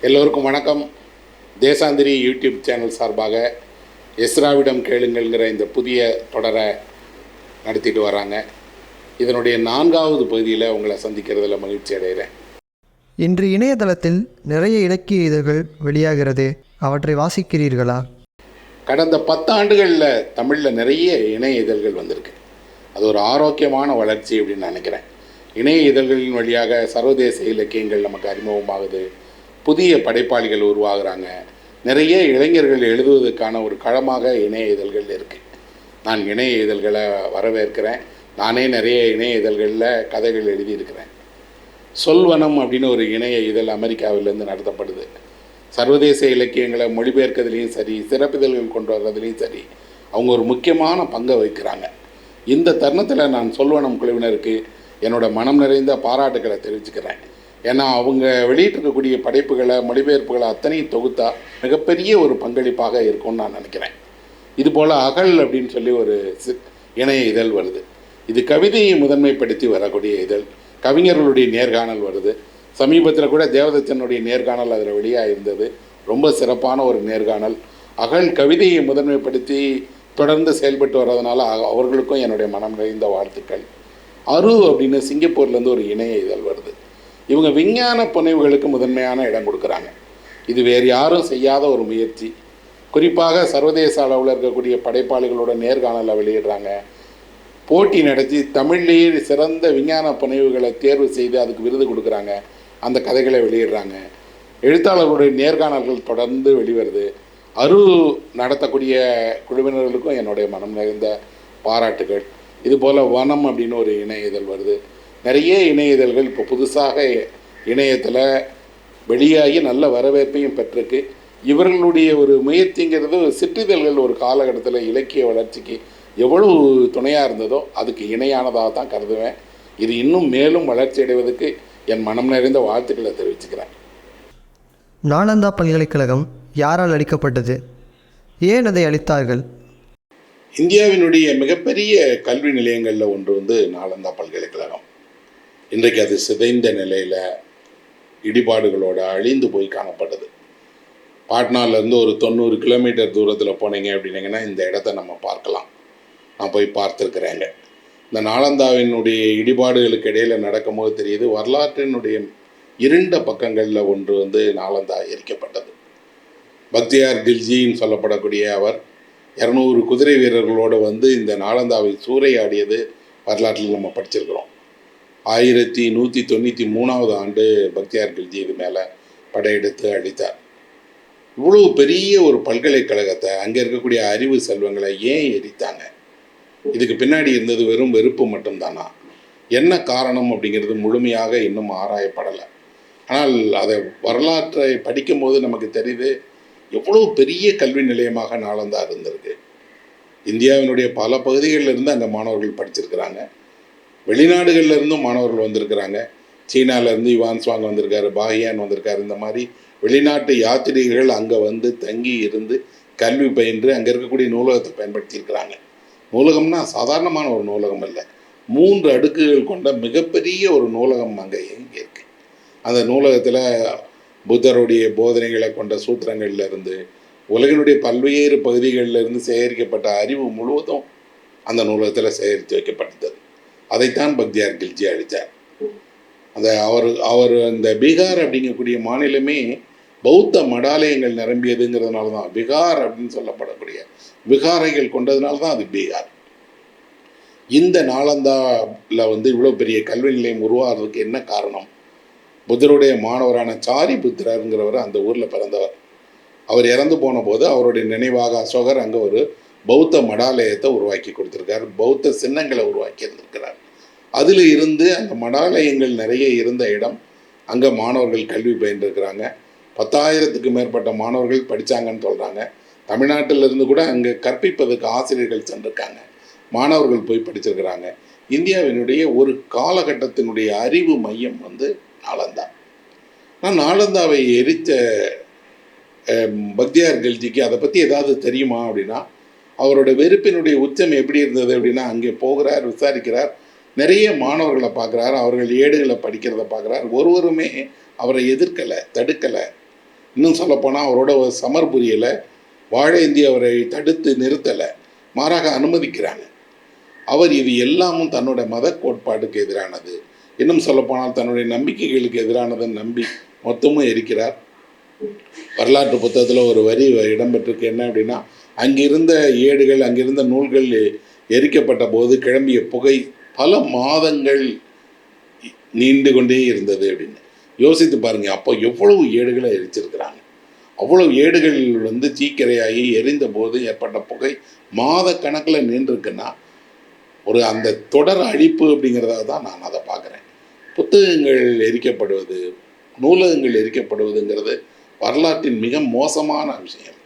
எல்லோருக்கும் வணக்கம். தேசாந்திரி YouTube channel சார்பாக எஸ்ராவிடம் கேளுங்கள்ங்கிற இந்த புதிய தொடரை நடத்திட்டு வராங்க. இதனுடைய 4வது பகுதியில் உங்களை சந்திக்கிறதுல மகிழ்ச்சி அடைகிறேன். இன்று இணையதளத்தில் நிறைய இலக்கிய இதழ்கள் வெளியாகிறது. அவற்றை வாசிக்கிறீர்களா? கடந்த 10 ஆண்டுகளில் தமிழில் நிறைய இணைய இதழ்கள் வந்திருக்கு. அது ஒரு ஆரோக்கியமான வளர்ச்சி அப்படின்னு நினைக்கிறேன். இணைய இதழ்களின் வழியாக சர்வதேச இலக்கியங்கள் நமக்கு அறிமுகமாகுது. புதிய படைப்பாளிகள் உருவாகிறாங்க. நிறைய இளைஞர்கள் எழுதுவதற்கான ஒரு களமாக இணைய இதழ்கள் இருக்குது. நான் இணைய இதழ்களை வரவேற்கிறேன். நானே நிறைய இணைய இதழ்களில் கதைகள் எழுதியிருக்கிறேன். சொல்வனம் அப்படின்னு ஒரு இணைய இதழ் அமெரிக்காவிலேருந்து நடத்தப்படுது. சர்வதேச இலக்கியங்களை மொழிபெயர்க்கிறதுலையும் சரி, சிறப்பிதழ்கள் கொண்டு வர்றதுலையும் சரி, அவங்க ஒரு முக்கியமான பங்கை வகிக்கிறாங்க. இந்த தருணத்தில் நான் சொல்வனம் குழுவினருக்கு என்னோட மனம் நிறைந்த பாராட்டுக்களை தெரிவிச்சுக்கிறேன். ஏன்னா அவங்க வெளியிட்டிருக்கக்கூடிய படைப்புகளை, மொழிபெயர்ப்புகளை அத்தனையும் தொகுத்தா மிகப்பெரிய ஒரு பங்களிப்பாக இருக்கும்னு நான் நினைக்கிறேன். இதுபோல் அகல் அப்படின்னு சொல்லி ஒரு இணைய இதழ் வருது. இது கவிதையை முதன்மைப்படுத்தி வரக்கூடிய இதழ். கவிஞர்களுடைய நேர்காணல் வருது. சமீபத்தில் கூட தேவதச்சனுடைய நேர்காணல் அதில் வெளியாக இருந்தது. ரொம்ப சிறப்பான ஒரு நேர்காணல். அகல் கவிதையை முதன்மைப்படுத்தி தொடர்ந்து செயல்பட்டு வர்றதுனால அவர்களுக்கும் என்னுடைய மனம் நிறைந்த வாழ்த்துக்கள். அரு அப்படின்னு சிங்கப்பூர்லேருந்து ஒரு இணைய இதழ் வருது. இவங்க விஞ்ஞான புனைவுகளுக்கு முதன்மையான இடம் கொடுக்குறாங்க. இது வேறு யாரும் செய்யாத ஒரு முயற்சி. குறிப்பாக சர்வதேச அளவில் இருக்கக்கூடிய படைப்பாளிகளோட நேர்காணலை வெளியிடுறாங்க. போட்டி நடத்தி தமிழ்லேயே சிறந்த விஞ்ஞான புனைவுகளை தேர்வு செய்து அதுக்கு விருது கொடுக்குறாங்க. அந்த கதைகளை வெளியிடுறாங்க. எழுத்தாளர்களுடைய நேர்காணல்கள் தொடர்ந்து வெளிவருது. அரு நடத்தக்கூடிய குழுவினர்களுக்கும் என்னுடைய மனம் நிறைந்த பாராட்டுகள். இதுபோல் வனம் அப்படின்னு ஒரு இணைய இதழ் வருது. நிறைய இணைய இதழ்கள் இப்போ புதுசாக இணையத்தில் வெளியாகி நல்ல வரவேற்பையும் பெற்றிருக்கு. இவர்களுடைய ஒரு முயற்சிங்கிறது சிற்றிதழ்கள் ஒரு காலகட்டத்தில் இலக்கிய வளர்ச்சிக்கு எவ்வளவு துணையாக இருந்ததோ அதுக்கு இணையானதாக தான் கருதுவேன். இது இன்னும் மேலும் வளர்ச்சி அடைவதற்கு என் மனம் நிறைந்த வாழ்த்துக்களை தெரிவிச்சுக்கிறேன். நாலந்தா பல்கலைக்கழகம் யாரால் அளிக்கப்பட்டது? ஏன் அதை அளித்தார்கள்? இந்தியாவினுடைய மிகப்பெரிய கல்வி நிலையங்களில் ஒன்று நாலந்தா பல்கலைக்கழகம். இன்றைக்கு அது சிதைந்த நிலையில் இடிபாடுகளோடு அழிந்து போய் காணப்பட்டது. பாட்னாலேருந்து ஒரு 90 கிலோமீட்டர் தூரத்தில் போனீங்க அப்படின்னீங்கன்னா இந்த இடத்த நம்ம பார்க்கலாம். நான் போய் பார்த்துருக்குறேங்க. இந்த நாலந்தாவினுடைய இடிபாடுகளுக்கு இடையில் நடக்கும்போது தெரியுது, வரலாற்றினுடைய இருண்ட பக்கங்களில் ஒன்று நாலந்தா எரிக்கப்பட்டது. பக்தியார் கில்ஜின்னு சொல்லப்படக்கூடிய அவர் 200 குதிரை வீரர்களோடு இந்த நாலந்தாவை சூறையாடியது வரலாற்றில் நம்ம படிச்சிருக்கிறோம். 1193 ஆண்டு பக்தியார் கில்ஜி இது மேலே படையெடுத்து அழித்தார். இவ்வளவு பெரிய ஒரு பல்கலைக்கழகத்தை, அங்கே இருக்கக்கூடிய அறிவு செல்வங்களை ஏன் எரித்தாங்க? இதுக்கு பின்னாடி இருந்தது வெறும் வெறுப்பு மட்டும்தானா? என்ன காரணம் அப்படிங்கிறது முழுமையாக இன்னும் ஆராயப்படலை. ஆனால் அதை வரலாற்றை படிக்கும்போது நமக்கு தெரியுது எவ்வளோ பெரிய கல்வி நிலையமாக நாலந்தா இருந்திருக்கு. இந்தியாவினுடைய பல பகுதிகளில் இருந்து அங்கே மாணவர்கள் படிச்சிருக்கிறாங்க. வெளிநாடுகளில் இருந்தும் மாணவர்கள் வந்திருக்கிறாங்க. சீனாவிலேருந்து யுவான் சுவாங் வந்திருக்காரு, பாகியான் வந்திருக்காரு. இந்த மாதிரி வெளிநாட்டு யாத்திரிகர்கள் அங்கே தங்கி இருந்து கல்வி பயின்று அங்கே இருக்கக்கூடிய நூலகத்தை பயன்படுத்தியிருக்கிறாங்க. நூலகம்னா சாதாரணமான ஒரு நூலகம் இல்லை, 3 அடுக்குகள் கொண்ட மிகப்பெரிய ஒரு நூலகம் அங்கே இங்கே இருக்குது. அந்த நூலகத்தில் புத்தருடைய போதனைகளை கொண்ட சூத்திரங்கள்லேருந்து உலகினுடைய பல்வேறு பகுதிகளிலிருந்து சேகரிக்கப்பட்ட அறிவு முழுவதும் அந்த நூலகத்தில் சேகரித்து வைக்கப்பட்டது. அதைத்தான் பக்தியார் கில்ஜி அழித்தார். அவர் அந்த பீகார் அப்படிங்கக்கூடிய மாநிலமே பௌத்த மடாலயங்கள் நிரம்பியதுங்கிறதுனால தான் பீகார் அப்படின்னு சொல்லப்படக்கூடிய விகாரைகள் கொண்டதுனால தான் அது பீகார். இந்த நாலந்தாவில் இவ்வளோ பெரிய கல்வி நிலையம் உருவாகிறதுக்கு என்ன காரணம்? புத்தருடைய மாணவரான சாரி புத்திரருங்கிறவர் அந்த ஊரில் பிறந்தவர். அவர் இறந்து போன போது அவருடைய நினைவாக அசோகர் அங்கே ஒரு பௌத்த மடாலயத்தை உருவாக்கி கொடுத்துருக்கார். பௌத்த சின்னங்களை உருவாக்கி இருந்திருக்கிறார். அதில் இருந்து அந்த மடாலயங்கள் நிறைய இருந்த இடம். அங்கே மாணவர்கள் கல்வி பயின்றிருக்கிறாங்க. 10,000க்கு மேற்பட்ட மாணவர்கள் படித்தாங்கன்னு சொல்கிறாங்க. தமிழ்நாட்டிலிருந்து கூட அங்கே கற்பிப்பதற்கு ஆசிரியர்கள் சென்றிருக்காங்க. மாணவர்கள் போய் படிச்சிருக்கிறாங்க. இந்தியாவினுடைய ஒரு காலகட்டத்தினுடைய அறிவு மையம் நாலந்தா. நான் நாலந்தாவை எரித்த பக்தியார் கில்ஜிக்கு அதை பற்றி ஏதாவது தெரியுமா அப்படின்னா, அவரோட வெறுப்பினுடைய உச்சம் எப்படி இருந்தது அப்படின்னா, அங்கே போகிறார், விசாரிக்கிறார், நிறைய மாணவர்களை பார்க்குறாரு, அவர்கள் ஏடுகளை படிக்கிறத பார்க்குறாரு. ஒருவருமே அவரை எதிர்க்கலை, தடுக்கலை. இன்னும் சொல்லப்போனால் அவரோட ஒரு சமர் புரியலை, வாழேந்தி அவரை தடுத்து நிறுத்தலை, மாறாக அனுமதிக்கிறாங்க. அவர் இது எல்லாமும் தன்னோட மத கோட்பாடுக்கு எதிரானது, இன்னும் சொல்லப்போனால் தன்னுடைய நம்பிக்கைகளுக்கு எதிரானதுன்னு நம்பி மொத்தமும் எரிக்கிறார். வரலாற்று புத்தகத்தில் ஒரு வரி இடம்பெற்றிருக்கு. என்ன அப்படின்னா, அங்கிருந்த ஏடுகள், அங்கிருந்த நூல்கள் எரிக்கப்பட்ட போது கிளம்பிய புகை பல மாதங்கள் நீண்டு கொண்டே இருந்தது அப்படின்னு. யோசித்து பாருங்க, அப்போ எவ்வளவு ஏடுகளை எரிச்சிருக்கிறாங்க. அவ்வளவு ஏடுகள் தீக்கிரையாகி எரிந்த போது ஏற்பட்ட புகை மாத கணக்கில் நின்றுருக்குன்னா ஒரு அந்த தொடர் அழிப்பு அப்படிங்கிறதாக தான் நான் அதை பார்க்குறேன். புத்தகங்கள் எரிக்கப்படுவது, நூலகங்கள் எரிக்கப்படுவதுங்கிறது வரலாற்றின் மிக மோசமான விஷயம்.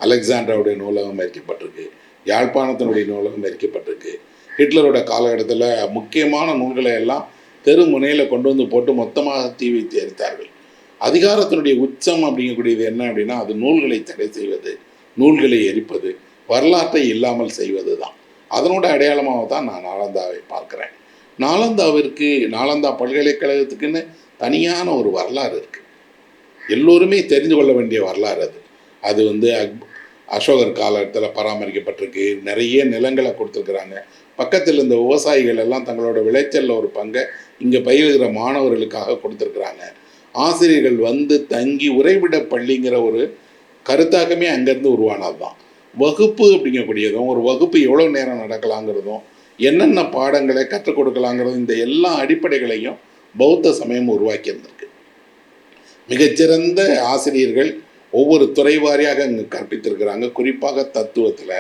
அலெக்சாண்டருடைய நூலகம் எரிக்கப்பட்டிருக்கு, யாழ்ப்பாணத்தினுடைய நூலகம் எரிக்கப்பட்டிருக்கு. ஹிட்லரோட காலகட்டத்தில் முக்கியமான நூல்களை எல்லாம் தெரு முனையில் கொண்டு வந்து போட்டு மொத்தமாக தீ வைத்து எரித்தார்கள். அதிகாரத்தினுடைய உச்சம் அப்படிங்கக்கூடியது என்ன அப்படின்னா, அது நூல்களை தடை செய்வது, நூல்களை எரிப்பது, வரலாற்றை இல்லாமல் செய்வது தான். அதனோட அடையாளமாக தான் நான் நாலந்தாவை பார்க்குறேன். நாலந்தா பல்கலைக்கழகத்துக்குன்னு தனியான ஒரு வரலாறு இருக்குது. எல்லோருமே தெரிந்து கொள்ள வேண்டிய வரலாறு அது. அது அசோகர் காலத்தில் பராமரிக்கப்பட்டிருக்கு. நிறைய நிலங்களை கொடுத்துருக்குறாங்க. பக்கத்தில் இந்த விவசாயிகள் எல்லாம் தங்களோட விளைச்சலில் ஒரு பங்கை இங்கே பயிலுகிற மாணவர்களுக்காக கொடுத்துருக்குறாங்க. ஆசிரியர்கள் தங்கி உறைவிட பள்ளிங்கிற ஒரு கருத்தாக்கமே அங்கேருந்து உருவானது தான். வகுப்பு அப்படிங்கக்கூடியதும், ஒரு வகுப்பு எவ்வளோ நேரம் நடக்கலாங்கிறதும், என்னென்ன பாடங்களை கற்றுக் கொடுக்கலாங்கிறதும், இந்த எல்லா அடிப்படைகளையும் பௌத்த சமயம் உருவாக்கி இருந்திருக்கு. மிகச்சிறந்த ஆசிரியர்கள் ஒவ்வொரு துறை வாரியாக அங்கே கற்பித்திருக்கிறாங்க. குறிப்பாக தத்துவத்தில்,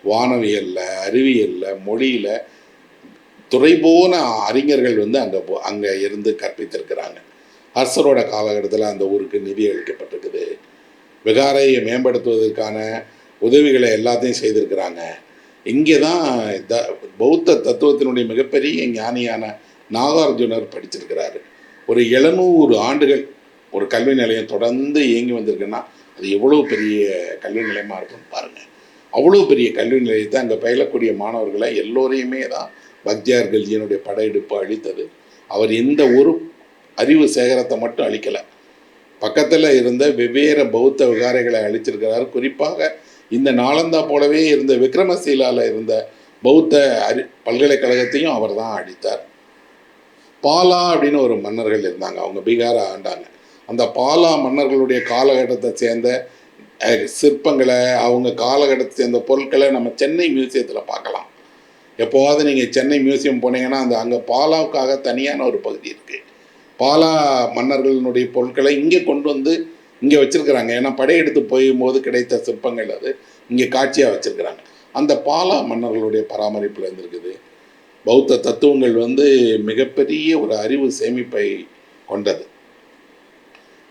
வானவியலில், அறிவியலில், மொழியில் துறை போன அறிஞர்கள் அங்கே இருந்து கற்பித்திருக்கிறாங்க. அரசரோட காலகட்டத்தில் அந்த ஊருக்கு நிதி அளிக்கப்பட்டிருக்குது. விகாரையை மேம்படுத்துவதற்கான உதவிகளை எல்லாத்தையும் செய்திருக்கிறாங்க. இங்கே தான் பௌத்த தத்துவத்தினுடைய மிகப்பெரிய ஞானியான நாகார்ஜுனர் படிச்சிருக்கிறாரு. ஒரு 700 ஆண்டுகள் ஒரு கல்வி நிலையம் தொடர்ந்து இயங்கி வந்திருக்குன்னா அது எவ்வளோ பெரிய கல்வி நிலையமாக இருக்குன்னு பாருங்கள். அவ்வளோ பெரிய கல்வி நிலையத்தை அங்கே பயிலக்கூடிய மாணவர்களை எல்லோரையுமே தான் பக்தியார் கல்ஜியினுடைய படையெடுப்பு அளித்தது. அவர் இந்த ஒரு அறிவு சேகரத்தை மட்டும் அளிக்கலை, பக்கத்தில் இருந்த வெவ்வேறு பௌத்த விகாரைகளை அளிச்சிருக்கிறார். குறிப்பாக இந்த நாலந்தா போலவே இருந்த விக்ரமசீலாவில் இருந்த பௌத்த பல்கலைக்கழகத்தையும் அவர் தான் அளித்தார். பாலா அப்படின்னு ஒரு மன்னர்கள் இருந்தாங்க, அவங்க பீகாரை ஆண்டாங்க. அந்த பாலா மன்னர்களுடைய காலகட்டத்தை சேர்ந்த சிற்பங்களை, அவங்க காலகட்டத்தை சேர்ந்த பொருட்களை நம்ம சென்னை மியூசியத்தில் பார்க்கலாம். எப்போவாவது நீங்கள் சென்னை மியூசியம் போனீங்கன்னா அங்கே பாலாவுக்காக தனியான ஒரு பகுதி இருக்குது. பாலா மன்னர்களுடைய பொருட்களை இங்கே கொண்டு இங்கே வச்சுருக்கிறாங்க. ஏன்னா படையெடுத்து போகும்போது கிடைத்த சிற்பங்கள் அது இங்கே காட்சியாக வச்சுருக்கிறாங்க. அந்த பாலா மன்னர்களுடைய பராமரிப்பில் இருந்திருக்குது. பௌத்த தத்துவங்கள் மிகப்பெரிய ஒரு அறிவு சேமிப்பை கொண்டது.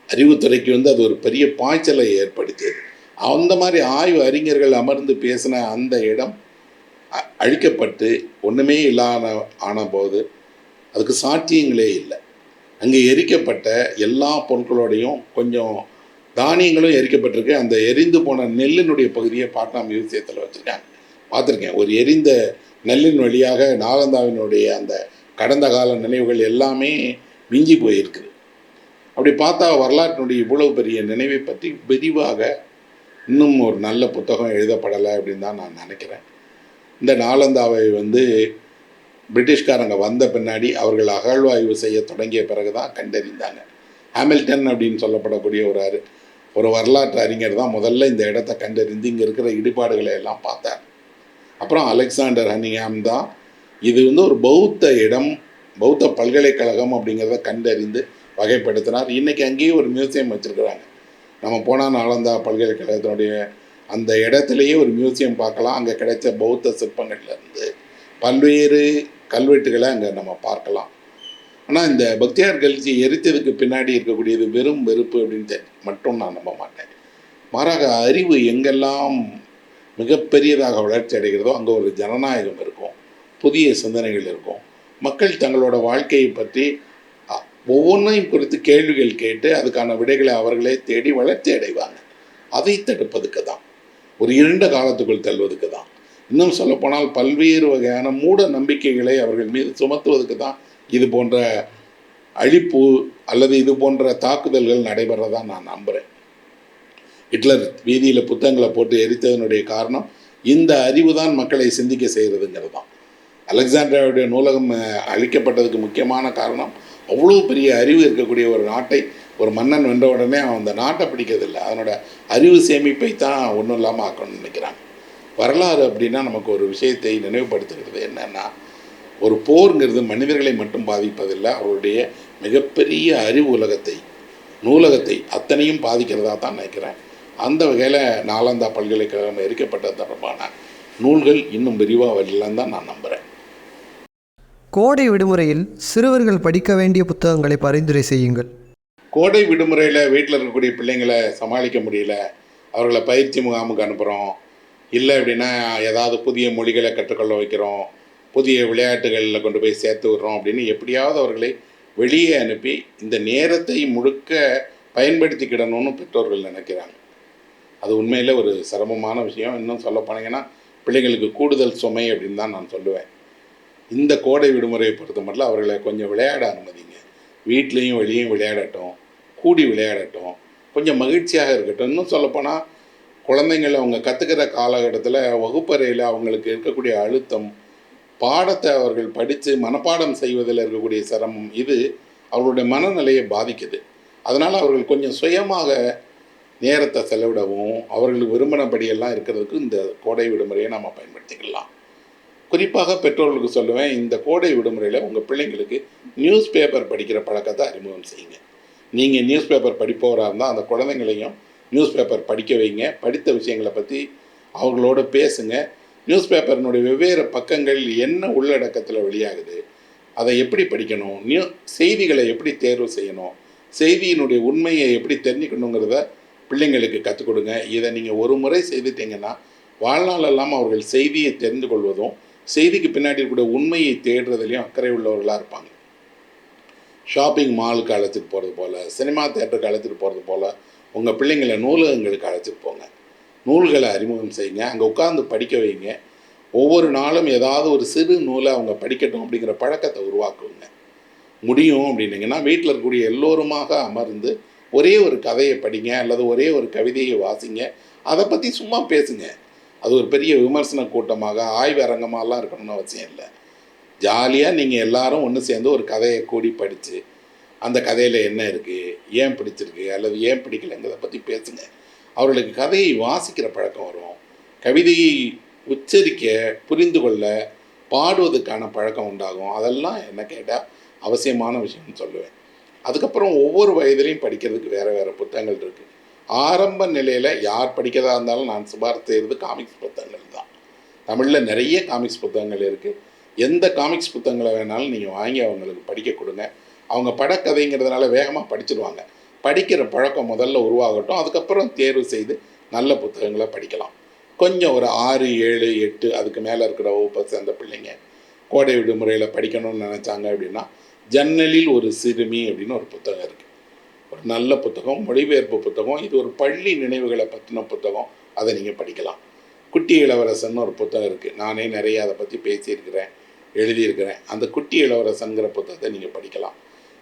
அறிவுத்துறைக்கு அது ஒரு பெரிய பாய்ச்சலை ஏற்படுத்தியது. அந்த மாதிரி ஆய்வு அறிஞர்கள் அமர்ந்து பேசின அந்த இடம் அழிக்கப்பட்டு ஒன்றுமே இல்லாத ஆன போது அதுக்கு சாட்சியங்களே இல்லை. அங்கே எரிக்கப்பட்ட எல்லா பொருட்களோடையும் கொஞ்சம் தானியங்களும் எரிக்கப்பட்டிருக்கு. அந்த எரிந்து போன நெல்லினுடைய பகுதியை பாட்னா மியூசியத்தில் வச்சுருக்காங்க, பார்த்துருக்கேன். ஒரு எரிந்த நெல்லின் வழியாக நாலந்தாவினுடைய அந்த கடந்த கால நினைவுகள் எல்லாமே மிஞ்சி போயிருக்குது. அப்படி பார்த்தா வரலாற்றினுடைய இவ்வளவு பெரிய நினைவை பற்றி விரிவாக இன்னும் ஒரு நல்ல புத்தகம் எழுதப்படலை அப்படின்னு தான் நான் நினைக்கிறேன். இந்த நாலந்தாவை பிரிட்டிஷ்காரங்க வந்த பின்னாடி அவர்கள் அகழ்வாய்வு செய்ய தொடங்கிய பிறகு தான் கண்டறிந்தாங்க. ஹாமில்டன் அப்படின்னு சொல்லப்படக்கூடிய ஒரு வரலாற்று அறிஞர் தான் முதல்ல இந்த இடத்த கண்டறிந்து இங்கே இருக்கிற இடிபாடுகளை எல்லாம் பார்த்தார். அப்புறம் அலெக்சாண்டர் ஹனிங்ஹாம் தான் இது ஒரு பௌத்த இடம், பௌத்த பல்கலைக்கழகம் அப்படிங்கிறத கண்டறிந்து வகைப்படுத்தினார். இன்றைக்கி அங்கேயே ஒரு மியூசியம் வச்சுருக்குறாங்க. நம்ம போனால் நாலந்தா பல்கலைக்கழகத்தினுடைய அந்த இடத்துலையே ஒரு மியூசியம் பார்க்கலாம். அங்கே கிடைச்ச பௌத்த சிற்பங்கள்லேருந்து பல்வேறு கல்வெட்டுகளை அங்கே நம்ம பார்க்கலாம். ஆனால் இந்த பக்தியார் கல்ஜி எரித்ததுக்கு பின்னாடி இருக்கக்கூடியது வெறும் வெறுப்பு அப்படின்னு மட்டும் நான் நம்ப மாட்டேன். மாறாக அறிவு எங்கெல்லாம் மிகப்பெரியதாக வளர்ச்சி அடைகிறதோ அங்கே ஒரு ஜனநாயகம் இருக்கும், புதிய சிந்தனைகள் இருக்கும். மக்கள் தங்களோட வாழ்க்கையை பற்றி ஒவ்வொன்றையும் குறித்து கேள்விகள் கேட்டு அதுக்கான விடைகளை அவர்களே தேடி வளர்ச்சி அடைவாங்க. அதை தடுப்பதுக்கு தான், ஒரு இருண்ட காலத்துக்குள் தள்ளுவதுக்கு தான், இன்னும் சொல்லப்போனால் பல்வேறு வகையான மூட நம்பிக்கைகளை அவர்கள் மீது சுமத்துவதுக்கு தான் இது போன்ற அழிப்பு அல்லது இது போன்ற தாக்குதல்கள் நடைபெறதான் நான் நம்புகிறேன். ஹிட்லர் வீதியில் புத்தகங்களை போட்டு எரித்ததனுடைய காரணம் இந்த அறிவு தான் மக்களை சிந்திக்க செய்கிறதுங்கிறது தான். அலெக்சாண்ட்ரியாவுடைய நூலகம் அழிக்கப்பட்டதுக்கு முக்கியமான காரணம் அவ்வளோ பெரிய அறிவு இருக்கக்கூடிய ஒரு நாட்டை ஒரு மன்னன் வென்ற உடனே அவன் அந்த நாட்டை பிடிக்கிறதில்லை, அதனோட அறிவு சேமிப்பை தான் ஒன்றும் இல்லாமல் ஆக்கணும்னு நினைக்கிறாங்க. வரலாறு அப்படின்னா நமக்கு ஒரு விஷயத்தை நினைவுபடுத்துகிறது என்னென்னா, ஒரு போருங்கிறது மனிதர்களை மட்டும் பாதிப்பதில்லை, அவருடைய மிகப்பெரிய அறிவு உலகத்தை நூலகத்தை அத்தனையும் பாதிக்கிறதா தான் நினைக்கிறேன். அந்த வகையில் நாலந்தா பல்கலைக்கழகம் எரிக்கப்பட்டது தொடர்பான நூல்கள் இன்னும் விரிவாக வரலன்னு தான் நான் நம்புகிறேன். கோடை விடுமுறையில் சிறுவர்கள் படிக்க வேண்டிய புத்தகங்களை பரிந்துரை செய்யுங்கள். கோடை விடுமுறையில் வீட்டில் இருக்கக்கூடிய பிள்ளைங்களை சமாளிக்க முடியல, அவர்களை பயிற்சி முகாமுக்கு அனுப்புகிறோம், இல்லை அப்படின்னா ஏதாவது புதிய மொழிகளை கற்றுக்கொள்ள வைக்கிறோம், புதிய விளையாட்டுகளில் கொண்டு போய் சேர்த்து விடுறோம் அப்படின்னு எப்படியாவது அவர்களை வெளியே அனுப்பி இந்த நேரத்தை முழுக்க பயன்படுத்திக்கிடணும்னு பெற்றோர்கள் நினைக்கிறாங்க. அது உண்மையில் ஒரு சிரமமான விஷயம். இன்னும் சொல்ல போனீங்கன்னா பிள்ளைங்களுக்கு கூடுதல் சுமை அப்படின்னு தான் நான் சொல்லுவேன். இந்த கோடை விடுமுறையை பொறுத்த மட்டும் அவர்களை கொஞ்சம் விளையாட அனுமதிங்க. வீட்லேயும் வெளியும் விளையாடட்டும், கூடி விளையாடட்டும், கொஞ்சம் மகிழ்ச்சியாக இருக்கட்டும். இன்னும் சொல்லப்போனால் குழந்தைங்களை அவங்க கற்றுக்கிற காலகட்டத்தில் வகுப்பறையில் அவங்களுக்கு இருக்கக்கூடிய அழுத்தம், பாடத்தை அவர்கள் படித்து மனப்பாடம் செய்வதில் இருக்கக்கூடிய சிரமம், இது அவர்களுடைய மனநிலையை பாதிக்குது. அதனால் அவர்கள் கொஞ்சம் சுயமாக நேரத்தை செலவிடவும் அவர்களுக்கு விரும்பினபடியெல்லாம் இருக்கிறதுக்கு இந்த கோடை விடுமுறையை நம்ம பயன்படுத்திக்கலாம். குறிப்பாக பெற்றோர்களுக்கு சொல்லுவேன், இந்த கோடை விடுமுறையில் உங்கள் பிள்ளைங்களுக்கு நியூஸ் பேப்பர் படிக்கிற பழக்கத்தை அறிமுகம் செய்யுங்க. நீங்கள் நியூஸ் பேப்பர் படிப்பவராக இருந்தால் அந்த குழந்தைங்களையும் நியூஸ் பேப்பர் படிக்க வைங்க. படித்த விஷயங்களை பற்றி அவங்களோட பேசுங்க. நியூஸ் பேப்பரினுடைய வெவ்வேறு பக்கங்கள் என்ன உள்ளடக்கத்தில் வெளியாகுது, அதை எப்படி படிக்கணும், செய்திகளை எப்படி தேர்வு செய்யணும், செய்தியினுடைய உண்மையை எப்படி தெரிஞ்சுக்கணுங்கிறத பிள்ளைங்களுக்கு கற்றுக் கொடுங்க. இதை நீங்கள் ஒரு முறை செய்துட்டீங்கன்னா வாழ்நாள் இல்லாமல் அவர்கள் செய்தியை தெரிந்து கொள்வதும் செய்திக்கு பின்னாடி இருக்கக்கூடிய உண்மையை தேடுறதுலையும் அக்கறை உள்ளவர்களாக இருப்பாங்க. ஷாப்பிங் மாலுக்கு அழைச்சிட்டு போகிறது போல், சினிமா தேட்டருக்கு அழைச்சிட்டு போகிறது போல் உங்கள் பிள்ளைங்களை நூலகங்களுக்கு அழைச்சிட்டு போங்க. நூல்களை அறிமுகம் செய்யுங்க. அங்கே உட்கார்ந்து படிக்க வைங்க. ஒவ்வொரு நாளும் ஏதாவது ஒரு சிறு நூலை அவங்க படிக்கட்டும் அப்படிங்கிற பழக்கத்தை உருவாக்குங்க. முடியும் அப்படின்னீங்கன்னா வீட்டில் இருக்கக்கூடிய எல்லோருமாக அமர்ந்து ஒரே ஒரு கதையை படிங்க அல்லது ஒரே ஒரு கவிதையை வாசிங்க. அதை பற்றி சும்மா பேசுங்க. அது ஒரு பெரிய விமர்சன கூட்டமாக ஆய்வு அரங்கமாகலாம் இருக்கணும்னு அவசியம் இல்லை. ஜாலியாக நீங்கள் எல்லாரும் ஒன்று சேர்ந்து ஒரு கதையை கூடி படித்து அந்த கதையில் என்ன இருக்குது, ஏன் பிடிச்சிருக்கு அல்லது ஏன் பிடிக்கலைங்கிறத பற்றி பேசுங்க. அவர்களுக்கு கதையை வாசிக்கிற பழக்கம் வரும். கவிதையை உச்சரிக்க, புரிந்து கொள்ள, பாடுவதற்கான பழக்கம் உண்டாகும். அதெல்லாம் என்ன கேட்டால் அவசியமான விஷயம்னு சொல்லுவேன். அதுக்கப்புறம் ஒவ்வொரு வயதிலையும் படிக்கிறதுக்கு வேறு வேறு புத்தகங்கள் இருக்குது. ஆரம்ப நிலையில் யார் படிக்கிறதா இருந்தாலும் நான் சிபாரிசு செய்கிறது காமிக்ஸ் புத்தகங்கள் தான். தமிழில் நிறைய காமிக்ஸ் புத்தகங்கள் இருக்குது. எந்த காமிக்ஸ் புத்தகங்களை வேணாலும் நீங்கள் வாங்கி அவங்களுக்கு படிக்க கொடுங்க. அவங்க படக்கதைங்கிறதுனால வேகமாக படிச்சிடுவாங்க. படிக்கிற பழக்கம் முதல்ல உருவாகட்டும். அதுக்கப்புறம் தேர்வு செய்து நல்ல புத்தகங்களை படிக்கலாம். கொஞ்சம் ஒரு 6, 7, 8 அதுக்கு மேலே இருக்கிற வகுப்பை சேர்ந்த பிள்ளைங்க கோடை விடுமுறையில் படிக்கணும்னு நினச்சாங்க அப்படின்னா ஜன்னலில் ஒரு சிறுமி அப்படின்னு ஒரு புத்தகம் இருக்குது. ஒரு நல்ல புத்தகம், மொழிபெயர்ப்பு புத்தகம். இது ஒரு பள்ளி நினைவுகளை பற்றின புத்தகம். அதை நீங்கள் படிக்கலாம். குட்டி இளவரசன் ஒரு புத்தகம் இருக்குது. நானே நிறைய அதை பற்றி பேசியிருக்கிறேன், எழுதியிருக்கிறேன். அந்த குட்டி இளவரசன்கிற புத்தகத்தை நீங்கள் படிக்கலாம்.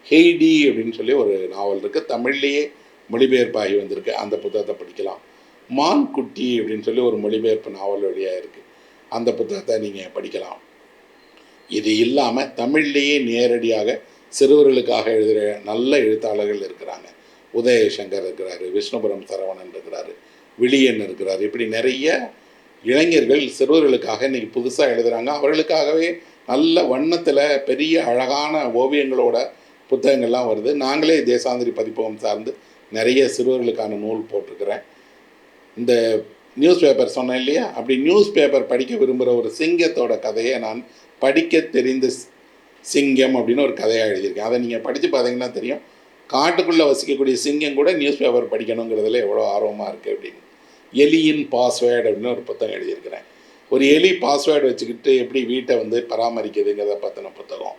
ஹெய்டி அப்படின்னு சொல்லி ஒரு நாவல் இருக்குது, தமிழ்லேயே மொழிபெயர்ப்பாகி வந்திருக்கு. அந்த புத்தகத்தை படிக்கலாம். மான் குட்டி அப்படின்னு சொல்லி ஒரு மொழிபெயர்ப்பு நாவல் வழியாக இருக்குது. அந்த புத்தகத்தை நீங்கள் படிக்கலாம். இது இல்லாமல் தமிழ்லேயே நேரடியாக சிறுவர்களுக்காக எழுதுகிற நல்ல எழுத்தாளர்கள் இருக்கிறாங்க. உதயசங்கர் இருக்கிறாரு, விஷ்ணுபுரம் சரவணன் இருக்கிறாரு, விழியன் இருக்கிறார். இப்படி நிறைய இளைஞர்கள் சிறுவர்களுக்காக இன்றைக்கி புதுசாக எழுதுகிறாங்க. அவர்களுக்காகவே நல்ல வண்ணத்தில் பெரிய அழகான ஓவியங்களோட புத்தகங்கள்லாம் வருது. நாங்களே தேசாந்திரி பதிப்பகம் சார்ந்து நிறைய சிறுவர்களுக்கான நூல் போட்டிருக்கிறேன். இந்த நியூஸ் பேப்பர் சொன்னேன் இல்லையா, அப்படி நியூஸ் பேப்பர் படிக்க விரும்புகிற ஒரு சிங்கத்தோட கதையை நான் படிக்க தெரிந்த சிங்கம் அப்படின்னு ஒரு கதையாக எழுதியிருக்கேன். அதை நீங்கள் படித்து பார்த்தீங்கன்னா தெரியும். காட்டுக்குள்ளே வசிக்கக்கூடிய சிங்கம் கூட நியூஸ் பேப்பர் படிக்கணுங்கிறதுல எவ்வளோ ஆர்வமாக இருக்குது அப்படின்னு. எலியின் பாஸ்வேர்டு அப்படின்னு ஒரு புத்தகம் எழுதியிருக்கிறேன். ஒரு எலி பாஸ்வேர்டு வச்சுக்கிட்டு எப்படி வீட்டை வந்து பராமரிக்குதுங்கிறத பற்றின புத்தகம்.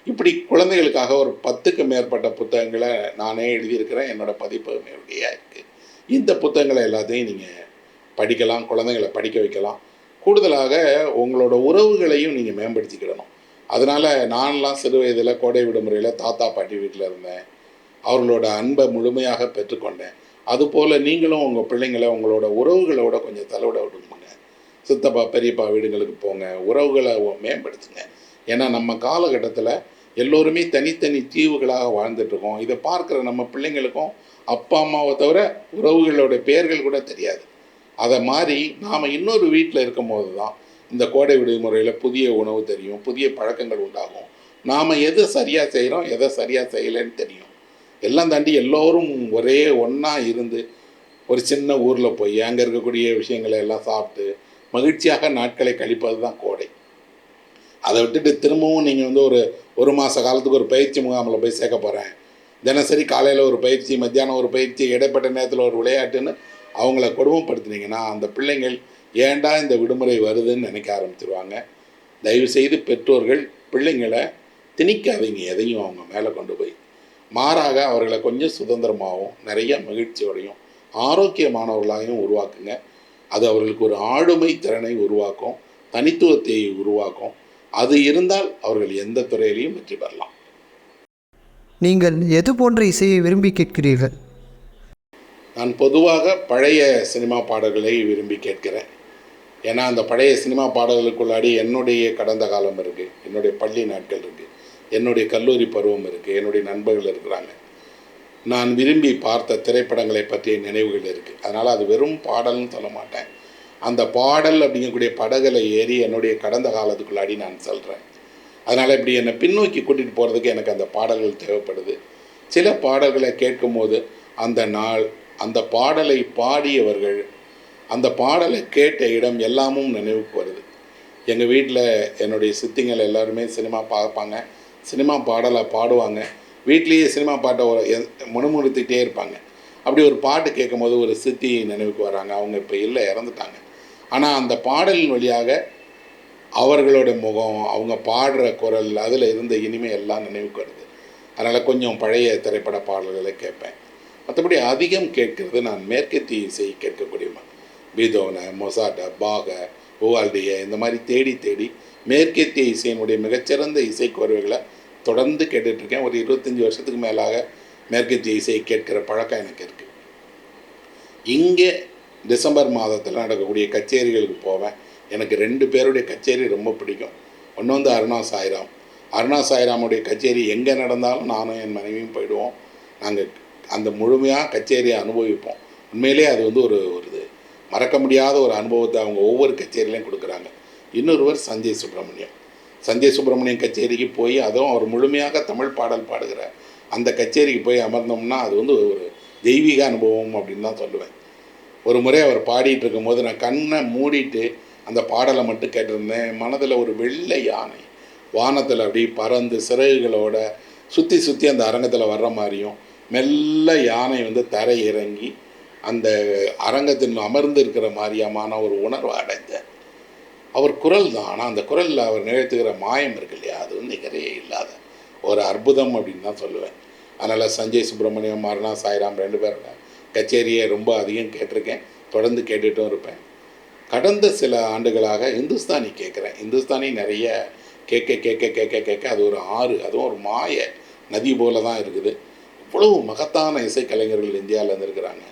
இப்படி குழந்தைகளுக்காக ஒரு 10க்கு மேற்பட்ட புத்தகங்களை நானே எழுதியிருக்கிறேன். என்னோடய பதிப்பகம் எப்படியாக இருக்குது. இந்த புத்தகங்களை எல்லாத்தையும் நீங்கள் படிக்கலாம், குழந்தைங்களை படிக்க வைக்கலாம். கூடுதலாக உங்களோட உறவுகளையும் நீங்கள் மேம்படுத்திக்கிடணும். அதனால் நான்லாம் சிறு வயதில் கோடை விடுமுறையில் தாத்தா பாட்டி வீட்டில் இருந்தேன். அவர்களோட அன்பை முழுமையாக பெற்றுக்கொண்டேன். அதுபோல் நீங்களும் உங்கள் பிள்ளைங்களை உங்களோட உறவுகளோட கொஞ்சம் தலைவிட விடுங்க. சித்தப்பா பெரியப்பா வீடுங்களுக்கு போங்க, உறவுகளை மேம்படுத்துங்க. ஏன்னா நம்ம காலகட்டத்தில் எல்லோருமே தனித்தனி தீவுகளாக வாழ்ந்துட்டுருக்கோம். இதை பார்க்குற நம்ம பிள்ளைங்களுக்கும் அப்பா அம்மாவை தவிர உறவுகளோட பெயர்கள் கூட தெரியாது. அதை மாதிரி நாம் இன்னொரு வீட்டில் இருக்கும்போது தான் இந்த கோடை விடுமுறையில் புதிய உணவு தெரியும், புதிய பழக்கங்கள் உண்டாகும். நாம் எது சரியாக செய்கிறோம், எதை சரியாக செய்யலைன்னு தெரியும். எல்லாம் தாண்டி எல்லோரும் ஒரே ஒன்றா இருந்து ஒரு சின்ன ஊரில் போய் அங்கே இருக்கக்கூடிய விஷயங்களை எல்லாம் சாப்பிட்டு மகிழ்ச்சியாக நாட்களை கழிப்பது தான் கோடை. அதை விட்டுட்டு திரும்பவும் நீங்கள் வந்து ஒரு மாத காலத்துக்கு ஒரு பயிற்சி முகாமில் போய் சேர்க்க போகிறேன், தினசரி காலையில் ஒரு பயிற்சி, மத்தியானம் ஒரு பயிற்சி, இடைப்பட்ட நேரத்தில் ஒரு விளையாட்டுன்னு அவங்கள கொடுமைப்படுத்துனீங்கன்னா அந்த பிள்ளைங்கள் ஏன்டா இந்த விடுமுறை வருதுன்னு நினைக்க ஆரம்பிச்சிருவாங்க. தயவுசெய்து பெற்றோர்கள் பிள்ளைங்களை திணிக்காதீங்க எதையும் அவங்க மேலே கொண்டு போய். மாறாக அவர்களை கொஞ்சம் சுதந்திரமாகவும் நிறைய மகிழ்ச்சியோடையும் ஆரோக்கியமானவர்களாகவும் உருவாக்குங்க. அது அவர்களுக்கு ஒரு ஆளுமை திறனை உருவாக்கும், தனித்துவத்தை உருவாக்கும். அது இருந்தால் அவர்கள் எந்த துறையிலையும் வெற்றி பெறலாம். நீங்கள் எது போன்ற இசையை விரும்பி கேட்கிறீர்கள்? நான் பொதுவாக பழைய சினிமா பாடல்களை விரும்பி கேட்கிறேன். ஏன்னா அந்த பழைய சினிமா பாடல்களுக்குள்ளாடி என்னுடைய கடந்த காலம் இருக்குது, என்னுடைய பள்ளி நாட்கள் இருக்குது, என்னுடைய கல்லூரி பருவம் இருக்குது, என்னுடைய நண்பர்கள் இருக்கிறாங்க, நான் விரும்பி பார்த்த திரைப்படங்களை பற்றிய நினைவுகள் இருக்குது. அதனால் அது வெறும் பாடல்னு சொல்ல மாட்டேன். அந்த பாடல் அப்படிங்கக்கூடிய படகுகளை ஏறி என்னுடைய கடந்த காலத்துக்குள்ளாடி நான் சொல்கிறேன். அதனால் இப்படி என்னை பின்னோக்கி கூட்டிகிட்டு போகிறதுக்கு எனக்கு அந்த பாடல்கள் தேவைப்படுது. சில பாடல்களை கேட்கும்போது அந்த நாள், அந்த பாடலை பாடியவர்கள், அந்த பாடலை கேட்ட இடம் எல்லாமும் நினைவுக்கு வருது. எங்கள் வீட்டில் என்னுடைய சித்திங்கள் எல்லாருமே சினிமா பார்ப்பாங்க, சினிமா பாடலை பாடுவாங்க. வீட்லேயே சினிமா பாட்டை முணுமுணுத்துக்கிட்டே இருப்பாங்க. அப்படி ஒரு பாட்டு கேட்கும்போது ஒரு சித்தி நினைவுக்கு வராங்க. அவங்க இப்போ இல்லை, இறந்துட்டாங்க. ஆனால் அந்த பாடலின் வழியாக அவர்களோட முகம், அவங்க பாடுற குரல், அதில் இருந்த இனிமை எல்லாம் நினைவுக்கு வருது. அதனால் கொஞ்சம் பழைய திரைப்பட பாடல்களை கேட்பேன். மற்றபடி அதிகம் கேட்கறது நான் மேற்கத்திய இசை கேட்கக்கூடியவன். பீதோவனை, மொசாட்டை, பாக, ஓவால்டியை இந்த மாதிரி தேடி தேடி மேற்கத்திய இசையினுடைய மிகச்சிறந்த இசைக்கோர்வைகளை தொடர்ந்து கேட்டுட்ருக்கேன். ஒரு 25 வருஷத்துக்கு மேலாக மேற்கத்திய இசையை கேட்குற பழக்கம் எனக்கு இருக்குது. இங்கே டிசம்பர் மாதத்தில் நடக்கக்கூடிய கச்சேரிகளுக்கு போவேன். எனக்கு 2 பேருடைய கச்சேரி ரொம்ப பிடிக்கும். ஒன்று வந்து அருணா சாய்ராம். அருணா சாய்ராமுடைய கச்சேரி எங்கே நடந்தாலும் நானும் என் மனைவியும் போயிடுவோம். நாங்கள் அந்த முழுமையாக கச்சேரியை அனுபவிப்போம். உண்மையிலே அது வந்து ஒரு மறக்க முடியாத ஒரு அனுபவத்தை அவங்க ஒவ்வொரு கச்சேரியிலையும் கொடுக்குறாங்க. இன்னொருவர் சஞ்சய் சுப்ரமணியம். சஞ்சய் சுப்ரமணியம் கச்சேரிக்கு போய், அதுவும் அவர் முழுமையாக தமிழ் பாடல் பாடுகிற அந்த கச்சேரிக்கு போய் அமர்ந்தோம்னா அது வந்து ஒரு தெய்வீக அனுபவம் அப்படின்னு தான் சொல்லுவேன். ஒரு முறை அவர் பாடிட்டு இருக்கும்போது நான் கண்ணை மூடிட்டு அந்த பாடலை மட்டும் கேட்டிருந்தேன். மனதில் ஒரு வெள்ளை யானை வானத்தில் அப்படி பறந்து சிறகுகளோட சுற்றி சுற்றி அந்த அரங்கத்தில் வர்ற மாதிரியும், மெல்ல யானை வந்து தரை இறங்கி அந்த அரங்கத்தில் அமர்ந்து இருக்கிற மாதிரியமான ஒரு உணர்வு அடைந்தேன். அவர் குரல் தான், ஆனால் அந்த குரலில் அவர் நிகழ்த்துகிற மாயம் இருக்கு இல்லையா, அது வந்து நிகரையே இல்லாத ஒரு அற்புதம் அப்படின்னு தான் சொல்லுவேன். அதனால் சஞ்சய் சுப்ரமணியம், அருணா சாய்ராம் 2 பேரோட கச்சேரியை ரொம்ப அதிகம் கேட்டிருக்கேன், தொடர்ந்து கேட்டுகிட்டும் இருப்பேன். கடந்த சில ஆண்டுகளாக இந்துஸ்தானி கேட்குறேன். இந்துஸ்தானி நிறைய கேட்க கேட்க கேட்க கேட்க அது ஒரு ஆறு, அதுவும் ஒரு மாய நதி போல தான் இருக்குது. இவ்வளவு மகத்தான இசைக்கலைஞர்கள் இந்தியாவில் இருந்திருக்கிறாங்க.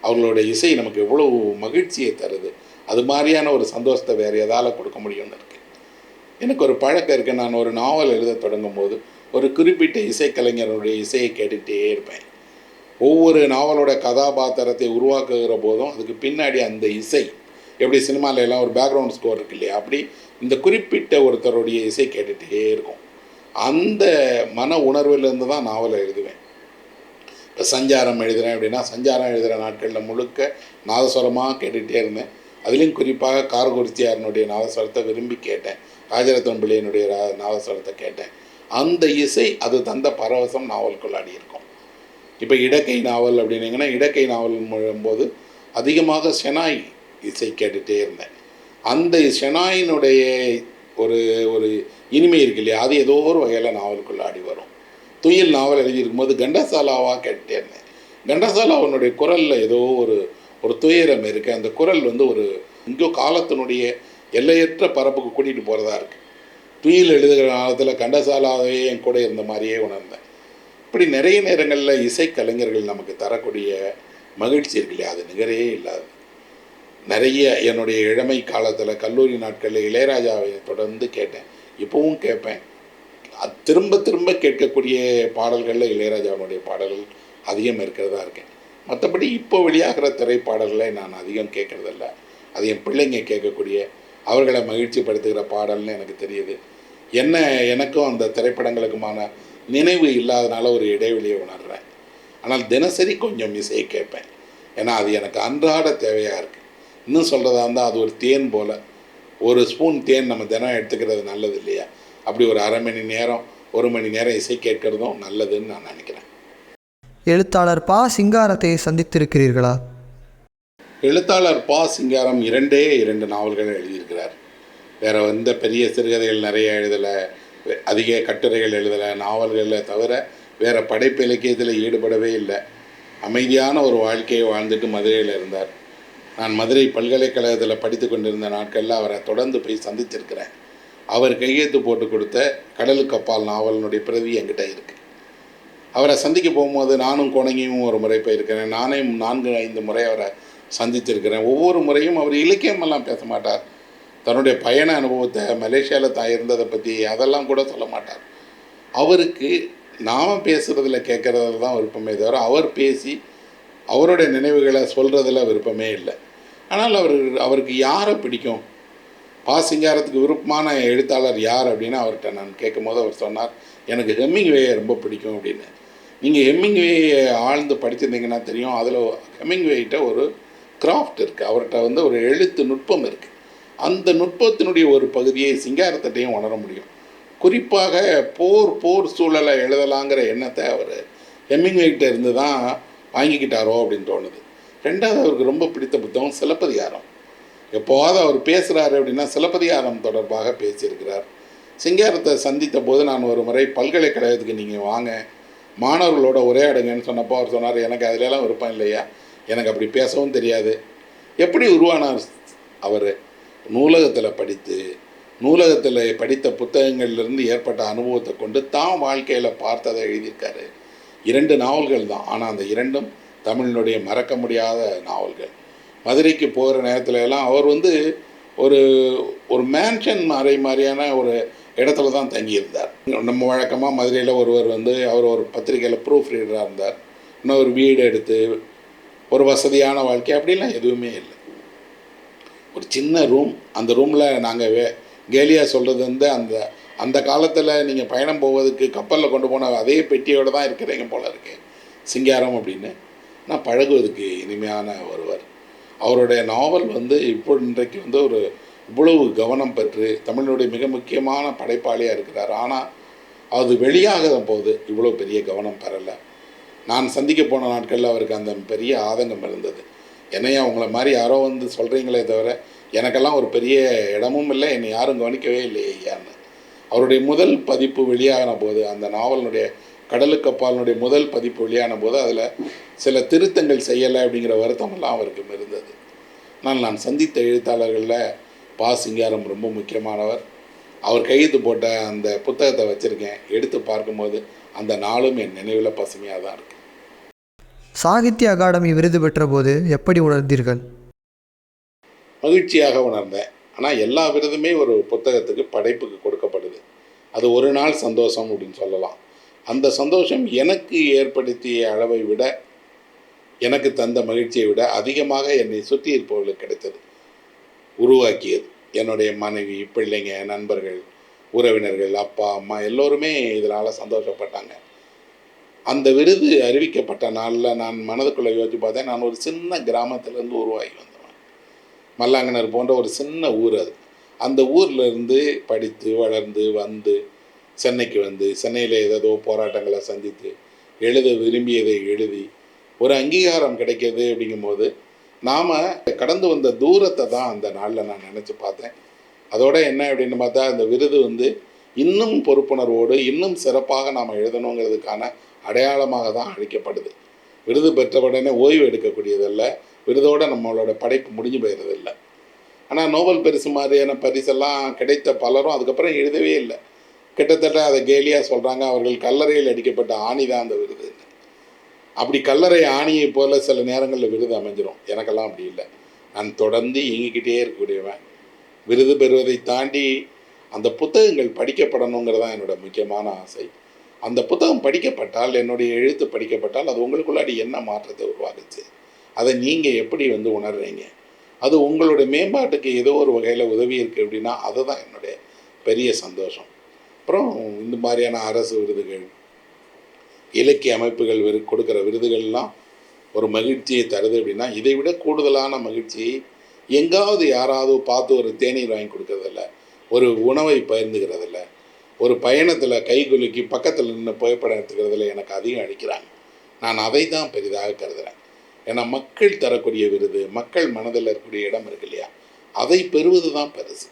அவங்களோட இசை நமக்கு எவ்வளவு மகிழ்ச்சியை தருது. அது மாதிரியான ஒரு சந்தோஷத்தை வேறு எதால் கொடுக்க முடியும்னு இருக்குது. எனக்கு ஒரு பழக்கம் இருக்குது. நான் ஒரு நாவல் எழுத தொடங்கும் போது ஒரு குறிப்பிட்ட இசைக்கலைஞருடைய இசையை கேட்டுகிட்டே இருப்பேன். ஒவ்வொரு நாவலோட கதாபாத்திரத்தை உருவாக்குகிற போதும் அதுக்கு பின்னாடி அந்த இசை, எப்படி சினிமாவில் எல்லாம் ஒரு பேக்ரவுண்ட் ஸ்கோர் இருக்கு இல்லையா, அப்படி இந்த குறிப்பிட்ட ஒருத்தருடைய இசை கேட்டுகிட்டே இருக்கும். அந்த மன உணர்விலேருந்து தான் நாவலை எழுதுவேன். இப்போ சஞ்சாரம் எழுதுகிறேன் அப்படின்னா, சஞ்சாரம் எழுதுகிற நாட்களில் முழுக்க நாதஸ்வரமாக கேட்டுகிட்டே இருந்தேன். அதுலேயும் குறிப்பாக காரகுறிச்சியாரனுடைய நாதஸ்வரத்தை விரும்பி கேட்டேன். ராஜரத்னம் பிள்ளையினுடைய நாதஸ்வரத்தை கேட்டேன். அந்த இசை அது தந்த பரவசம் நாவலுக்குள்ளாடி இருக்கும். இப்போ இடக்கை நாவல் அப்படின்னீங்கன்னா, இடக்கை நாவல் முழும்போது அதிகமாக ஷெனாய் இசை கேட்டுகிட்டே இருந்தேன். அந்த ஷெனாயினுடைய ஒரு இனிமை இருக்கு இல்லையா, அது ஏதோ ஒரு வகையில் நாவலுக்குள்ளாடி வரும். துயில் நாவல் எழுதியிருக்கும்போது கண்டசாலாவாக கேட்டுகிட்டே இருந்தேன். கண்டசாலாவனுடைய குரலில் ஏதோ ஒரு துயரம் இருக்குது. அந்த குரல் வந்து இங்கோ காலத்தினுடைய எல்லையற்ற பரப்புக்கு கூட்டிகிட்டு போகிறதா இருக்குது. துயில் எழுதுகிற காலத்தில் கண்டசாலாவே என் கூட இருந்த மாதிரியே உணர்ந்தேன். இப்படி நிறைய நேரங்களில் இசைக்கலைஞர்கள் நமக்கு தரக்கூடிய மகிழ்ச்சி இருக்கு இல்லையா, அது நிகரே இல்லாது. நிறைய என்னுடைய இளமை காலத்தில் கல்லூரி நாட்களில் இளையராஜாவை தொடர்ந்து கேட்டேன், இப்போவும் கேட்பேன். திரும்ப திரும்ப கேட்கக்கூடிய பாடல்களில் இளையராஜாவுடைய பாடல்கள் அதிகம் இருக்கிறதா இருக்கேன். மற்றபடி இப்போ வெளியாகிற திரைப்பாடல்களை நான் அதிகம் கேட்குறதில்ல. அது என் பிள்ளைங்க கேட்கக்கூடிய, அவர்களை மகிழ்ச்சிப்படுத்துகிற பாடல்னு எனக்கு தெரியுது. எனக்கும் அந்த திரைப்படங்களுக்குமான நினைவு இல்லாதனால ஒரு இடைவெளியை உணர்கிறேன். ஆனால் தினசரி கொஞ்சம் இசையை கேட்பேன். ஏன்னா அது எனக்கு அன்றாட தேவையாக இருக்குது. இன்னும் சொல்கிறதா இருந்தால் அது ஒரு தேன் போல். ஒரு ஸ்பூன் தேன் நம்ம தினம் எடுத்துக்கிறது நல்லது இல்லையா? அப்படி ஒரு அரை மணி நேரம் 1 மணி நேரம் இசை கேட்குறதும் நல்லதுன்னு நான் நினைக்கிறேன். எழுத்தாளர் பா. சிங்காரத்தை சந்தித்திருக்கிறீர்களா? எழுத்தாளர் பா. சிங்காரம் 2 நாவல்கள் எழுதியிருக்கிறார். வேறு எந்த பெரிய சிறுகதைகள் நிறைய எழுதலை, அதிக கட்டுரைகள் எழுதலை, நாவல்களில் தவிர வேறு படைப்பு இலக்கியத்தில் ஈடுபடவே இல்லை. அமைதியான ஒரு வாழ்க்கையை வாழ்ந்துட்டு மதுரையில் இருந்தார். நான் மதுரை பல்கலைக்கழகத்தில் படித்து கொண்டிருந்த நாட்களில் அவரை தொடர்ந்து போய் சந்திச்சிருக்கிறேன். அவர் கையெழுத்து போட்டு கொடுத்த கடலுக்கு அப்பால் நாவலினுடைய பிரதி என்கிட்ட இருக்குது. அவரை சந்திக்க போகும்போது நானும் கோணங்கியும் ஒரு முறை போயிருக்கிறேன். நானே 4-5 முறை அவரை சந்தித்திருக்கிறேன். ஒவ்வொரு முறையும் அவர் இலக்கியமெல்லாம் பேச மாட்டார். தன்னுடைய பயண அனுபவத்தை, மலேசியாவில் தான் இருந்ததை பற்றி அதெல்லாம் கூட சொல்ல மாட்டார். அவருக்கு நாம் பேசுகிறதில் கேட்குறதுல தான் விருப்பமே தவிர அவர் பேசி அவருடைய நினைவுகளை சொல்கிறதுல விருப்பமே இல்லை. ஆனால் அவருக்கு யாரை பிடிக்கும், பா. சிங்காரத்துக்கு விருப்பமான எழுத்தாளர் யார் அப்படின்னு அவர்கிட்ட நான் கேட்கும்போது அவர் சொன்னார், எனக்கு ஹெமிங்வேயை ரொம்ப பிடிக்கும் அப்படின்னு. நீங்கள் ஹெமிங்வேயை ஆழ்ந்து படிச்சிருந்தீங்கன்னா தெரியும், அதில் ஹெமிங்வேயிட்ட ஒரு கிராஃப்ட் இருக்குது, அவர்கிட்ட ஒரு எழுத்து நுட்பம் இருக்குது. அந்த நுட்பத்தினுடைய ஒரு பகுதியை சிங்காரத்திட்டையும் உணர முடியும். குறிப்பாக போர் சூழலை எழுதலாங்கிற எண்ணத்தை அவர் ஹெமிங்வேயிட்ட இருந்து தான் வாங்கிக்கிட்டாரோ அப்படின்னு தோணுது. ரெண்டாவது, அவருக்கு ரொம்ப பிடித்த புத்தகம் சிலப்பதிகாரம். எப்போவாவது அவர் பேசுகிறாரு அப்படின்னா சிலப்பதிகாரம் தொடர்பாக பேசியிருக்கிறார். சிங்காரத்தை சந்தித்த போது நான் ஒரு முறை பல்கலைக்கழகத்துக்கு நீங்கள் வாங்க, மாணவர்களோட உரையாடுங்கன்னு சொன்னப்போ அவர் சொன்னார், எனக்கு அதிலெல்லாம் விருப்பம் இல்லையா, எனக்கு அப்படி பேசவும் தெரியாது. எப்படி உருவானார் அவர்? நூலகத்தில் படித்த புத்தகங்கள்லேருந்து ஏற்பட்ட அனுபவத்தை கொண்டு தான் வாழ்க்கையில் பார்த்ததை எழுதியிருக்காரு. 2 நாவல்கள் தான், ஆனால் அந்த 2ம் தமிழினுடைய மறக்க முடியாத நாவல்கள். மதுரைக்கு போகிற நேரத்துல எல்லாம் அவர் ஒரு மேன்ஷன் மாதிரியான ஒரு இடத்துல தான் தங்கியிருந்தார். நம்ம வழக்கமாக மதுரையில் ஒருவர் அவர் ஒரு பத்திரிக்கையில் ப்ரூஃப் ரீடராக இருந்தார். இன்னொரு வீடு எடுத்து ஒரு வசதியான வாழ்க்கை அப்படிலாம் எதுவுமே இல்லை. ஒரு சின்ன ரூம், அந்த ரூமில் நாங்கள் கேலியாக சொல்கிறது அந்த காலத்தில் நீங்கள் பயணம் போவதுக்கு கப்பலில் கொண்டு போன அதே பெட்டியோடு தான் இருக்கிறீங்க போல இருக்கு சிங்காரம் அப்படின்னு. நான் பழகுவதுக்கு இனிமையான ஒருவர். அவருடைய நாவல் இன்றைக்கு இவ்வளவு கவனம் பெற்று தமிழினுடைய மிக முக்கியமான படைப்பாளியாக இருக்கிறார். ஆனால் அது வெளியாகிற போது இவ்வளோ பெரிய கவனம் பெறலை. நான் சந்திக்க போன நாட்களில் அவருக்கு அந்த பெரிய ஆதங்கம் இருந்தது. என்னையா உங்களை மாதிரி யாரோ சொல்கிறீங்களே தவிர எனக்கெல்லாம் ஒரு பெரிய இடமும் இல்லை, என்னை யாரும் கவனிக்கவே இல்லையே ஐயான்னு. அவருடைய முதல் பதிப்பு வெளியான போது, அந்த நாவலினுடைய கடலுக்கு அப்பாலினுடைய முதல் பதிப்பு வெளியான போது அதில் சில திருத்தங்கள் செய்யலை அப்படிங்கிற வருத்தமெல்லாம் அவருக்கு இருந்தது. நான் சந்தித்த எழுத்தாளர்களில் பா. சிங்காரம் ரொம்ப முக்கியமானவர். அவர் கையெழுத்து போட்ட அந்த புத்தகத்தை வச்சுருக்கேன். எடுத்து பார்க்கும்போது அந்த நாளும் என் நினைவில் பசுமையாக தான் இருக்குது. சாகித்ய அகாடமி விருது பெற்ற போது எப்படி உணர்ந்தீர்கள்? மகிழ்ச்சியாக உணர்ந்தேன். ஆனால் எல்லா விருதுமே ஒரு புத்தகத்துக்கு, படைப்புக்கு கொடுக்கப்படுது. அது ஒரு நாள் சந்தோஷம் அப்படின்னு சொல்லலாம். அந்த சந்தோஷம் எனக்கு ஏற்படுத்திய அளவை விட, எனக்கு தந்த மகிழ்ச்சியை விட அதிகமாக என்னை சுற்றி இருப்பவர்களுக்கு கிடைத்தது, உருவாக்கியது. என்னுடைய மனைவி, பிள்ளைங்க, நண்பர்கள், உறவினர்கள், அப்பா, அம்மா எல்லோருமே இதனால் சந்தோஷப்பட்டாங்க. அந்த விருது அறிவிக்கப்பட்ட நாளில் நான் மனதுக்குள்ளே யோசிச்சு பார்த்தேன். நான் ஒரு சின்ன கிராமத்திலேருந்து உருவாகி வந்தவன். மல்லாங்கனர் போன்ற ஒரு சின்ன ஊர் அது. அந்த ஊரில் படித்து வளர்ந்து சென்னைக்கு சென்னையில் ஏதோ போராட்டங்களை சந்தித்து எழுத விரும்பியதை எழுதி ஒரு அங்கீகாரம் கிடைக்கிது அப்படிங்கும்போது நாம் கடந்து வந்த தூரத்தை தான் அந்த நாளில் நான் நினச்சி பார்த்தேன். அதோட என்ன அப்படின்னு பார்த்தா, அந்த விருது இன்னும் பொறுப்புணர்வோடு இன்னும் சிறப்பாக நாம் எழுதணுங்கிறதுக்கான அடையாளமாக தான் அளிக்கப்படுது. விருது பெற்ற உடனே ஓய்வு எடுக்கக்கூடியதல்ல, விருதோடு நம்மளோட படைப்பு முடிஞ்சு போயிடுறதில்லை. ஆனால் நோபல் பரிசு மாதிரியான பரிசெல்லாம் கிடைத்த பலரும் அதுக்கப்புறம் எழுதவே இல்லை. கிட்டத்தட்ட அதை கேலியாக சொல்கிறாங்க, அவர்கள் கல்லறையில் அடிக்கப்பட்ட ஆணி தான் அந்த விருதுன்னு. அப்படி கல்லறை ஆணியை போல் சில நேரங்களில் விருது அமைஞ்சிரும். எனக்கெல்லாம் அப்படி இல்லை. நான் தொடர்ந்து இயங்கிக்கிட்டே இருக்கக்கூடியவன். விருது பெறுவதை தாண்டி அந்த புத்தகங்கள் படிக்கப்படணுங்கிறது தான் என்னோடய முக்கியமான ஆசை. அந்த புத்தகம் படிக்கப்பட்டால், என்னுடைய எழுத்து படிக்கப்பட்டால், அது உங்களுக்குள்ளாடி என்ன மாற்றத்தை உருவாக்குச்சு, அதை நீங்கள் எப்படி உணர்றீங்க, அது உங்களுடைய மேம்பாட்டுக்கு ஏதோ ஒரு வகையில் உதவி இருக்குது அப்படின்னா அதுதான் என்னுடைய பெரிய சந்தோஷம். அப்புறம் இந்த மாதிரியான அரசு விருதுகள், இலக்கிய அமைப்புகள் கொடுக்குற விருதுகள்லாம் ஒரு மகிழ்ச்சியை தருது அப்படின்னா, இதை விட கூடுதலான மகிழ்ச்சியை எங்காவது யாராவது பார்த்து ஒரு தேநீர் வாங்கி கொடுக்கறதில்ல, ஒரு உணவை பகிர்ந்துக்கிறதில்ல, ஒரு பயணத்தில் கைகுலுக்கி பக்கத்தில் நின்று புகைப்படம் எடுத்துக்கிறதுல எனக்கு அதிகம் அளிக்கிறாங்க. நான் அதை தான் பெரிதாக கருதுகிறேன். ஏன்னா மக்கள் தரக்கூடிய விருது, மக்கள் மனதில் இருக்கக்கூடிய இடம் இருக்கு இல்லையா, அதை பெறுவது தான் பெருசு.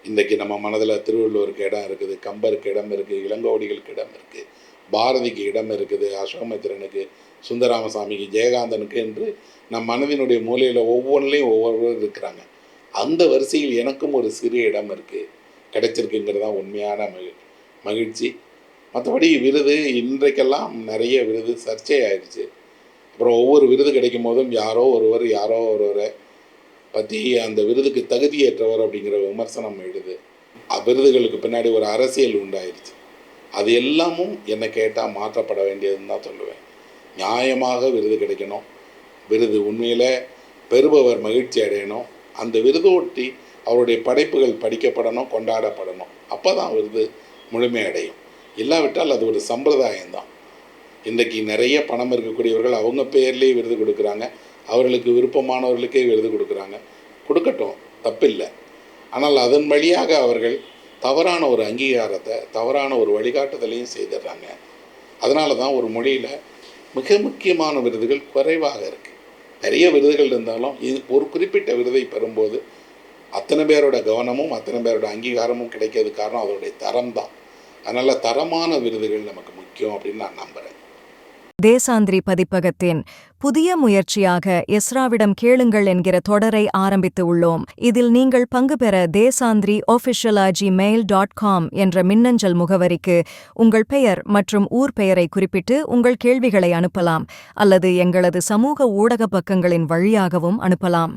இன்றைக்கி நம்ம மனதில் திருவள்ளுவருக்கு இடம் இருக்குது, கம்பருக்கு இடம் இருக்குது, இளங்கோவடிகளுக்கு இடம் இருக்குது, பாரதிக்கு இடம் இருக்குது, அசோகமித்திரனுக்கு, சுந்தராமசாமிக்கு, ஜெயகாந்தனுக்கு என்று நம் மனதினுடைய மூலையில் ஒவ்வொன்றிலையும் ஒவ்வொருவரும் இருக்கிறாங்க. அந்த வரிசையில் எனக்கும் ஒரு சிறிய இடம் இருக்குது, கிடைச்சிருக்குங்கிறது தான் உண்மையான மகிழ்ச்சி. மற்றபடி விருது இன்றைக்கெல்லாம் நிறைய விருது சர்ச்சை ஆயிடுச்சு. அப்புறம் ஒவ்வொரு விருது கிடைக்கும் போதும் யாரோ ஒருவரை பற்றி அந்த விருதுக்கு தகுதியேற்றவர் அப்படிங்கிற விமர்சனம் எழுது. விருதுகளுக்கு பின்னாடி ஒரு அரசியல் உண்டாயிருச்சு. அது எல்லாமும் என்னை கேட்டால் மாற்றப்பட வேண்டியதுன்னு தான் சொல்லுவேன். நியாயமாக விருது கிடைக்கணும், விருது உண்மையில் பெறுபவர் மகிழ்ச்சி அடையணும், அந்த விருதோட்டி அவருடைய படைப்புகள் படிக்கப்படணும், கொண்டாடப்படணும். அப்போ தான் விருது முழுமையடையும். இல்லாவிட்டால் அது ஒரு சம்பிரதாயம்தான். இன்றைக்கி நிறைய பணம் இருக்கக்கூடியவர்கள் அவங்க பேர்லேயே விருது கொடுக்குறாங்க, அவர்களுக்கு விருப்பமானவர்களுக்கே விருது கொடுக்குறாங்க. கொடுக்கட்டும், தப்பில்லை. ஆனால் அதன் வழியாக அவர்கள் தவறான ஒரு அங்கீகாரத்தை, தவறான ஒரு வழிகாட்டுதலையும் செய்திடுறாங்க. அதனால தான் ஒரு மொழியில் மிக முக்கியமான விருதுகள் குறைவாக இருக்குது. நிறைய விருதுகள் இருந்தாலும் ஒரு குறிப்பிட்ட விருதை பெறும்போது அத்தனை பேரோட கவனமும் அத்தனை பேரோட அங்கீகாரமும் கிடைக்கிறது காரணம் அதோடைய தரம் தான். அதனால் தரமான விருதுகள் நமக்கு முக்கியம் அப்படின்னு நான் நம்புகிறேன். தேசாந்திரி பதிப்பகத்தின் புதிய முயற்சியாக எஸ்ராவிடம் கேளுங்கள் என்கிற தொடரை ஆரம்பித்து உள்ளோம். இதில் நீங்கள் பங்கு பெற desandri@gmail.com என்ற மின்னஞ்சல் முகவரிக்கு உங்கள் பெயர் மற்றும் ஊர் பெயரை குறிப்பிட்டு உங்கள் கேள்விகளை அனுப்பலாம், அல்லது எங்களது சமூக ஊடக பக்கங்களின் வழியாகவும் அனுப்பலாம்.